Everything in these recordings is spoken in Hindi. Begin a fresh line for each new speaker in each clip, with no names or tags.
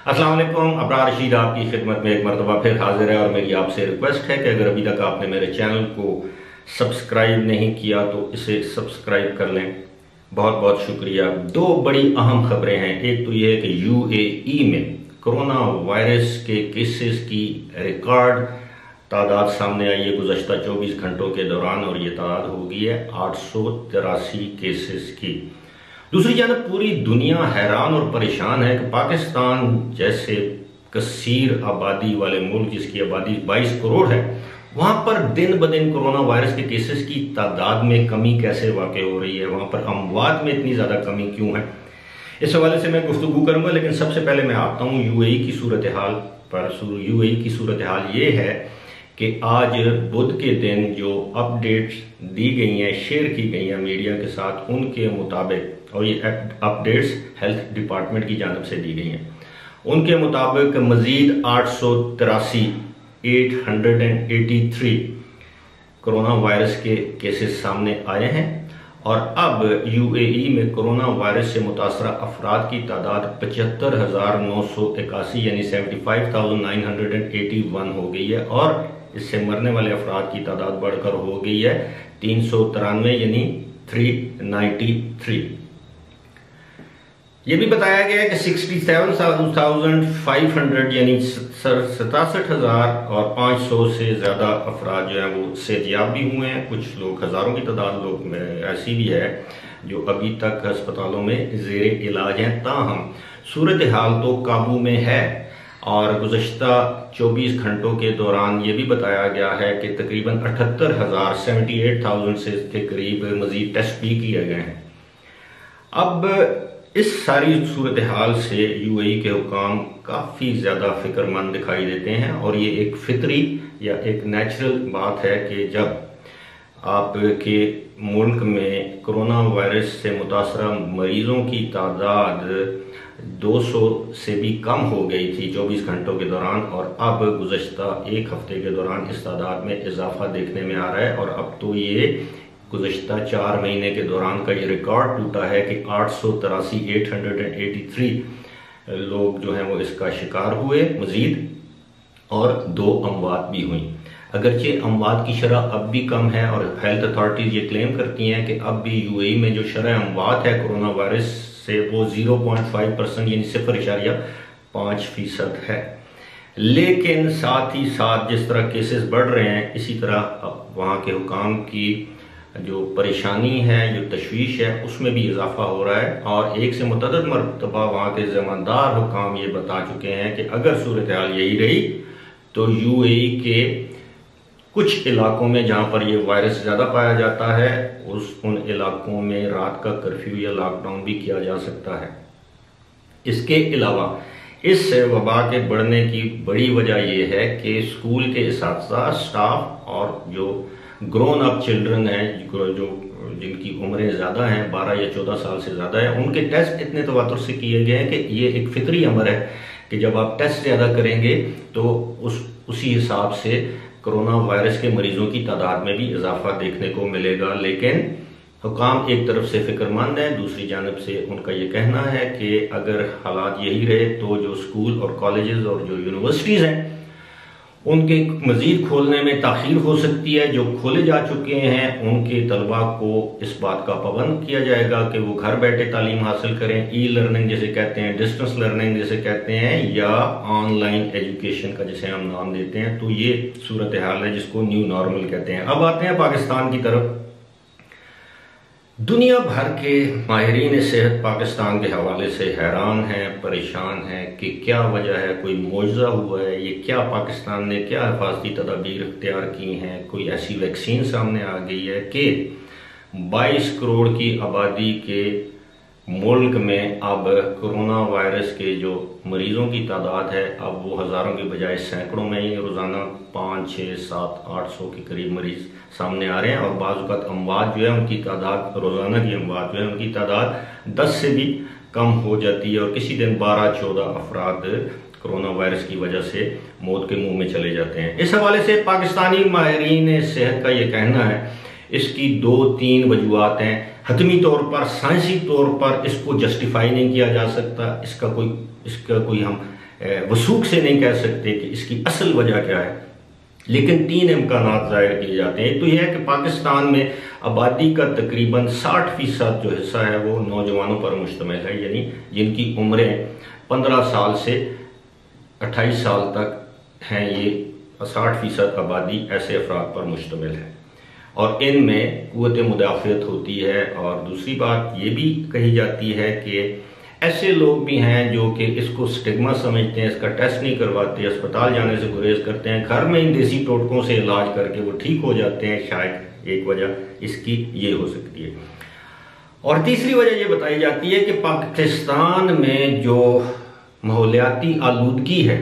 अस्सलाम वालेकुम। अबरार रशीद आपकी खिदमत में एक मरतबा फिर हाजिर है और मेरी आपसे रिक्वेस्ट है कि अगर अभी तक आपने मेरे चैनल को सब्सक्राइब नहीं किया तो इसे सब्सक्राइब कर लें। बहुत बहुत शुक्रिया। दो बड़ी अहम खबरें हैं। एक तो यह है कि यूएई में कोरोना वायरस के केसेस की रिकॉर्ड तादाद सामने आई है गुज़श्ता 24 घंटों के दौरान, और ये तादाद हो गई है 883 केसेस की। दूसरी जानब पूरी दुनिया हैरान और परेशान है कि पाकिस्तान जैसे कसीर आबादी वाले मुल्क, जिसकी आबादी 22 करोड़ है, वहां पर दिन ब दिन कोरोना वायरस के केसेस की तादाद में कमी कैसे वाक़ हो रही है, वहां पर अमवात में इतनी ज़्यादा कमी क्यों है, इस हवाले से मैं गुफ्तगू करूंगा। लेकिन सबसे पहले मैं आता हूँ यूएई की सूरत हाल पर। यूएई की सूरत हाल ये है कि आज बुध के दिन जो अपडेट्स दी गई हैं, शेयर की गई हैं मीडिया के साथ, उनके मुताबिक, और ये अपडेट्स हेल्थ डिपार्टमेंट की जानब से दी गई हैं, उनके मुताबिक मजीद 883 कोरोना वायरस के केसेस सामने आए हैं। और अब यूएई में कोरोना वायरस से मुतासरा अफराद की तादाद 75,981 यानी 75,981 हो गई है, और इससे मरने वाले अफराद की तादाद बढ़कर हो गई है 393 यानी 393। ये भी बताया गया है कि 67,500 यानी 67,500 से ज्यादा अफराद जो हैं वो सेहतयाब भी हुए हैं। कुछ लोग, हजारों की तादाद लोग ऐसी भी है जो अभी तक अस्पतालों में जेर इलाज हैं। ताहम सूरत हाल तो काबू में है, और गुज़श्ता 24 घंटों के दौरान ये भी बताया गया है कि तकरीबन 78,000 से के करीब मजीद टेस्ट भी किए गए हैं। अब इस सारी सूरत हाल से यूएई के हुकाम काफ़ी ज़्यादा फिक्रमंद दिखाई देते हैं, और ये एक फितरी या एक नेचुरल बात है कि जब आपके मुल्क में कोरोना वायरस से मुतासरा मरीजों की तादाद 200 से भी कम हो गई थी 24 घंटों के दौरान, और अब गुज़श्ता एक हफ्ते के दौरान इस तादाद में इजाफा देखने में आ रहा है। और अब तो ये गुज़श्ता 4 महीने के दौरान का ये रिकॉर्ड टूटा है कि 883 लोग जो हैं वो इसका शिकार हुए मजीद, और 2 अमवात भी हुई। अगरचे अमवात की शरह अब भी कम है, और हेल्थ अथॉरिटीज़ ये क्लेम करती हैं कि अब भी यूएई में जो शरह अमवात है कोरोना वायरस से वो 0.5% यानी 0.5% है। लेकिन साथ ही साथ जिस तरह केसेस बढ़ रहे हैं, इसी तरह वहाँ के हुकाम की जो परेशानी है, जो तशवीश है, उसमें भी इजाफा हो रहा है। और एक से मुतअद्दिद मरतबा वहाँ के ज़िम्मेदार हुकाम ये बता चुके हैं कि अगर सूरत हाल यही रही तो यूएई के कुछ इलाकों में जहाँ पर ये वायरस ज़्यादा पाया जाता है, उन इलाकों में रात का कर्फ्यू या लॉकडाउन भी किया जा सकता है। इसके अलावा इस वबा के बढ़ने की बड़ी वजह यह है कि स्कूल के इसातिज़ा, स्टाफ और जो ग्रोन अप चिल्ड्रन हैं, जो जिनकी उम्रें ज़्यादा हैं, 12 या 14 साल से ज़्यादा है, उनके टेस्ट इतने तवातुर से किए गए हैं कि ये एक फितरी अमर है कि जब आप टेस्ट ज़्यादा करेंगे तो उसी हिसाब से कोरोना वायरस के मरीजों की तादाद में भी इजाफा देखने को मिलेगा। लेकिन हुकाम एक तरफ से फिक्रमंद है, दूसरी जानब से उनका ये कहना है कि अगर हालात यही रहे तो जो स्कूल और कॉलेजेस और जो यूनिवर्सिटीज़ हैं उनके मजीद खोलने में ताख़ीर हो सकती है। जो खोले जा चुके हैं उनके तलबा को इस बात का पाबंद किया जाएगा कि वो घर बैठे तालीम हासिल करें, ई लर्निंग जिसे कहते हैं, डिस्टेंस लर्निंग जिसे कहते हैं, या ऑनलाइन एजुकेशन का जिसे हम नाम देते हैं। तो ये सूरत हाल है जिसको न्यू नॉर्मल कहते हैं। अब आते हैं पाकिस्तान की तरफ। दुनिया भर के माहिरीन सेहत पाकिस्तान के हवाले से हैरान हैं, परेशान हैं कि क्या वजह है, कोई मौजज़ा हुआ है, ये क्या पाकिस्तान ने क्या हिफाजती तदाबीर इख्तियार की हैं, कोई ऐसी वैक्सीन सामने आ गई है कि 22 करोड़ की आबादी के मुल्क में अब कोरोना वायरस के जो मरीजों की तादाद है अब वो हज़ारों के बजाय सैकड़ों में ही रोज़ाना 5, 6, 7, 800 के करीब मरीज सामने आ रहे हैं। और बाज़ औक़ात अमवात जो है उनकी तादाद, रोज़ाना की अमवात जो है उनकी तादाद 10 से भी कम हो जाती है, और किसी दिन 12-14 अफराद कोरोना वायरस की वजह से मौत के मुंह में चले जाते हैं। इस हवाले से पाकिस्तानी माहिरीन सेहत का ये कहना है, इसकी 2-3 वजूहात हैं। हतमी तौर पर, साइंसी तौर पर इसको जस्टिफाई नहीं किया जा सकता, इसका कोई हम वसूख से नहीं कह सकते कि इसकी असल वजह क्या है, लेकिन 3 इम्कानात ज़ाहिर किए जाते हैं। तो यह है कि पाकिस्तान में आबादी का तकरीबन 60% जो हिस्सा है वो नौजवानों पर मुश्तमिल है, यानी जिनकी उम्रें 15 साल से 28 साल तक हैं। ये 60% आबादी ऐसे अफराद पर मुश्तमिल है और इनमें क़ुव्वत मुदाफ़ियत होती है। और दूसरी बात ये भी कही जाती है कि ऐसे लोग भी हैं जो कि इसको स्टिग्मा समझते हैं, इसका टेस्ट नहीं करवाते, अस्पताल जाने से गुरेज करते हैं, घर में इन देसी टोटकों से इलाज करके वो ठीक हो जाते हैं। शायद एक वजह इसकी ये हो सकती है। और तीसरी वजह ये बताई जाती है कि पाकिस्तान में जो माहौलियाती आलूदगी है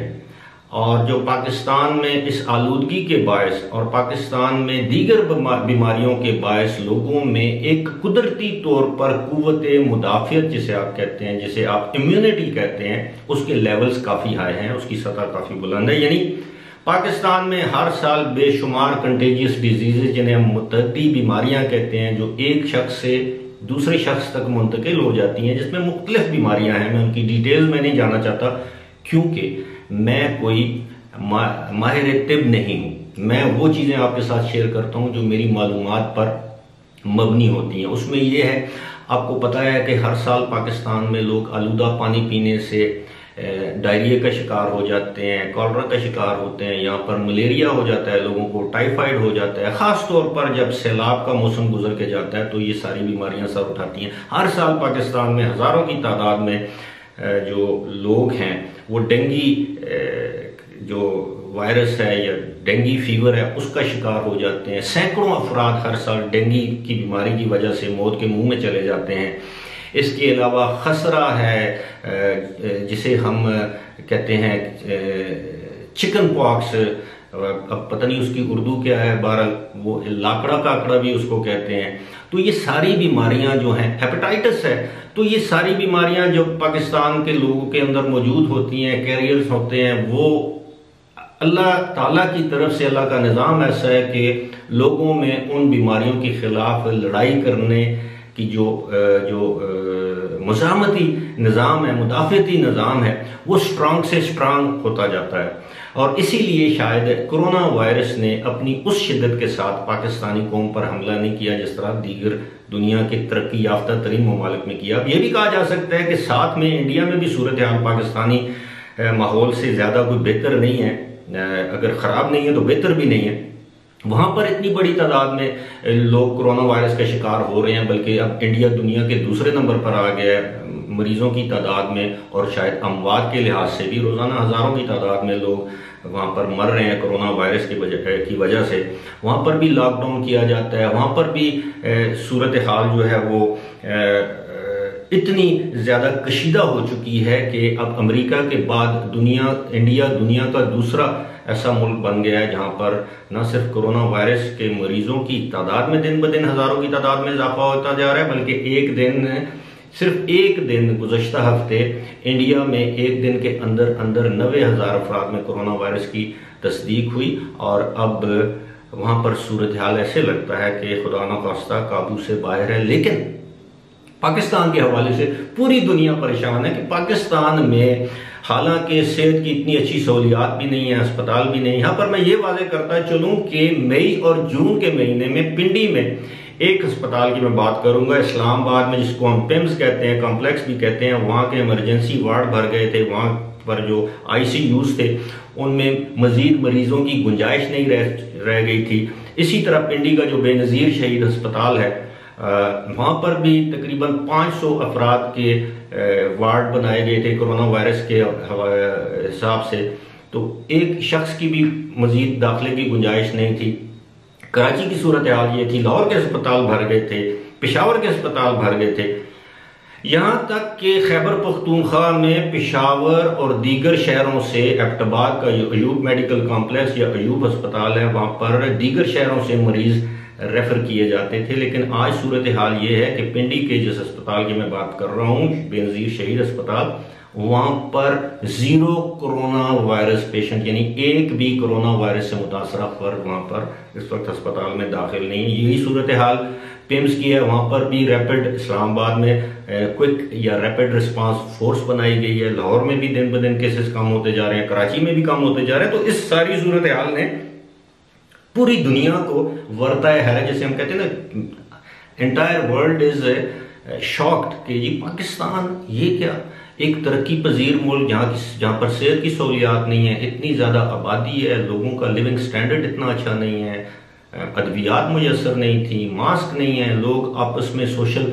और जो पाकिस्तान में इस आलूदगी के बायस और पाकिस्तान में दीगर बीमारियों के बायस लोगों में एक कुदरती तौर पर क़ुव्वत मुदाफ़ियत जिसे आप कहते हैं, जिसे आप इम्यूनिटी कहते हैं, उसके लेवल्स काफ़ी हाई हैं, उसकी सतह काफ़ी बुलंद है। यानी पाकिस्तान में हर साल बेशुमार कंटेजियस डिजीज़ जिन्हें हम मुतअद्दी बीमारियां कहते हैं, जो एक शख्स से दूसरे शख्स तक मुंतकिल हो जाती हैं, जिसमें मुख्तलिफ बीमारियां हैं। मैं उनकी डिटेल्स में नहीं जाना चाहता क्योंकि मैं कोई माहिर तिब नहीं हूँ। मैं वो चीज़ें आपके साथ शेयर करता हूँ जो मेरी मालूमात पर मबनी होती हैं। उसमें ये है, आपको पता है कि हर साल पाकिस्तान में लोग आलूदा पानी पीने से डायरिया का शिकार हो जाते हैं, कॉलरा का शिकार होते हैं, यहाँ पर मलेरिया हो जाता है, लोगों को टाइफाइड हो जाता है। ख़ास तौर पर जब सैलाब का मौसम गुजर के जाता है तो ये सारी बीमारियाँ सर उठाती हैं। हर साल पाकिस्तान में हज़ारों की तादाद में जो लोग हैं वो डेंगी जो वायरस है या डेंगी फीवर है उसका शिकार हो जाते हैं। सैकड़ों अफराद हर साल डेंगी की बीमारी की वजह से मौत के मुंह में चले जाते हैं। इसके अलावा खसरा है जिसे हम कहते हैं चिकन पॉक्स, अब पता नहीं उसकी उर्दू क्या है, बहरहाल वो लाकड़ा काकड़ा भी उसको कहते हैं। तो ये सारी बीमारियां जो हैं, हेपेटाइटिस है, तो ये सारी बीमारियां जो पाकिस्तान के लोगों के अंदर मौजूद होती हैं, कैरियर्स होते हैं, वो अल्लाह ताला की तरफ से अल्लाह का निज़ाम ऐसा है कि लोगों में उन बीमारियों के खिलाफ लड़ाई करने की जो मुज़ामती निज़ाम है, मुदाफ़ियती निज़ाम है, वो स्ट्रांग से स्ट्रांग होता जाता है। और इसीलिए शायद कोरोना वायरस ने अपनी उस शिद्दत के साथ पाकिस्तानी कौम पर हमला नहीं किया जिस तरह दीगर दुनिया के तरक्की याफ्ता तरीन ममालिक में किया। अब यह भी कहा जा सकता है कि साथ में इंडिया में भी सूरत हाल पाकिस्तानी माहौल से ज़्यादा कोई बेहतर नहीं है, अगर ख़राब नहीं है तो बेहतर भी नहीं है। वहाँ पर इतनी बड़ी तादाद में लोग कोरोना वायरस का शिकार हो रहे हैं, बल्कि अब इंडिया दुनिया के दूसरे नंबर पर आ गया है मरीजों की तादाद में, और शायद अमवात के लिहाज से भी रोज़ाना हज़ारों की तादाद में लोग वहाँ पर मर रहे हैं कोरोना वायरस की वजह से। वहाँ पर भी लॉकडाउन किया जाता है, वहाँ पर भी सूरत हाल जो है वो इतनी ज़्यादा कशीदा हो चुकी है कि अब अमेरिका के बाद इंडिया दुनिया का दूसरा ऐसा मुल्क बन गया है जहाँ पर न सिर्फ कोरोना वायरस के मरीजों की तादाद में दिन ब दिन हज़ारों की तादाद में इजाफा होता जा रहा है, बल्कि सिर्फ एक दिन गुज़श्ता हफ्ते इंडिया में एक दिन के अंदर 90,000 अफराद में कोरोना वायरस की तस्दीक हुई। और अब वहाँ पर सूरत हाल ऐसे लगता है कि खुदा न खास्ता काबू से बाहर है। लेकिन पाकिस्तान के हवाले से पूरी दुनिया परेशान है कि पाकिस्तान में हालांकि सेहत की इतनी अच्छी सहूलियात भी नहीं है, अस्पताल भी नहीं। यहाँ पर मैं ये वाज़ेह करता चलूँ कि मई और जून के महीने में पिंडी में एक अस्पताल की मैं बात करूंगा, इस्लामाबाद में, जिसको हम पिम्स कहते हैं, कॉम्प्लेक्स भी कहते हैं, वहाँ के इमरजेंसी वार्ड भर गए थे। वहाँ पर जो ICUs थे उनमें मजीद मरीजों की गुंजाइश नहीं रह गई थी। इसी तरह पिंडी का जो बेनज़ीर शहीद अस्पताल है वहाँ पर भी तकरीबन 500 अफराद के वार्ड बनाए गए थे कोरोना वायरस के हिसाब से, तो एक शख्स की भी मजीद दाखिले की गुंजाइश नहीं थी। कराची की सूरत हाल ये थी, लाहौर के अस्पताल भर गए थे, पेशावर के अस्पताल भर गए थे, यहाँ तक कि खैबर पख्तूनख्वा में पेशावर और दीगर शहरों से एबटाबाद का अयूब मेडिकल कॉम्प्लेक्स या अयूब अस्पताल है, वहाँ पर दीगर शहरों से मरीज रेफर किए जाते थे। लेकिन आज सूरत हाल ये है कि पिंडी के जिस अस्पताल की मैं बात कर रहा हूँ, बेनज़ीर शहीद अस्पताल, वहाँ पर 0 कोरोना वायरस पेशेंट, यानी एक भी कोरोना वायरस से मुतासरा फर्द वहाँ पर इस वक्त अस्पताल में दाखिल नहीं है। यही सूरत हाल पिम्स की है, वहां पर भी रैपिड, इस्लामाबाद में क्विक या रैपिड रिस्पांस फोर्स बनाई गई है। लाहौर में भी दिन ब दिन केसेस कम होते जा रहे हैं, कराची में भी कम होते जा रहे हैं। तो इस सारी सूरत हाल ने पूरी दुनिया को वर्ताए है, जैसे हम कहते हैं ना, एंटायर वर्ल्ड इज शॉक्ड कि जी पाकिस्तान ये क्या, एक तरक्की पजीर मुल्क जहाँ पर सेहत की सहूलियात नहीं है, इतनी ज़्यादा आबादी है, लोगों का लिविंग स्टैंडर्ड इतना अच्छा नहीं है, अद्वियात मुयसर नहीं थी, मास्क नहीं है, लोग आपस में सोशल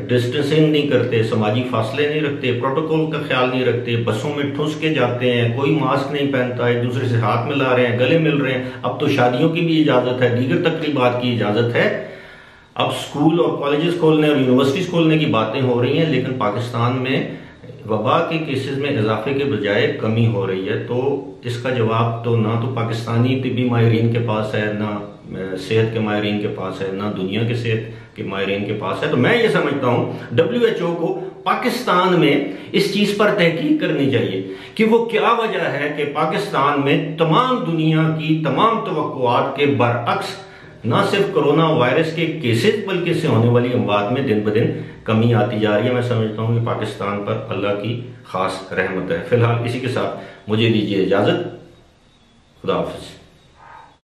डिस्टेंसिंग नहीं करते, समाजी फासले नहीं रखते, प्रोटोकॉल का ख्याल नहीं रखते, बसों में ठुस के जाते हैं, कोई मास्क नहीं पहनता, एक दूसरे से हाथ मिला रहे हैं, गले मिल रहे हैं। अब तो शादियों की भी इजाज़त है, दीगर तकरीबात की इजाज़त है, अब स्कूल और कॉलेजेस खोलने और यूनिवर्सिटीज़ खोलने की बातें हो रही हैं, लेकिन पाकिस्तान में वबा के केसेस में इजाफे के बजाय कमी हो रही है। तो इसका जवाब तो ना तो पाकिस्तानी तिब्बी माहिरीन के पास है, ना सेहत के माहिरीन के पास है, ना दुनिया के सेहत के माहिरीन के पास है। तो मैं ये समझता हूँ WHO को पाकिस्तान में इस चीज पर तहकीक करनी चाहिए कि वो क्या वजह है कि पाकिस्तान में तमाम दुनिया की तमाम तवक्कुआत के बरअक्स न सिर्फ कोरोना वायरस के केसेस बल्कि इससे होने वाली अमवात में दिन ब दिन कमी आती जा रही है। मैं समझता हूँ कि पाकिस्तान पर अल्लाह की खास रहमत है। फिलहाल इसी के साथ मुझे दीजिए इजाजत। खुदा हाफिज।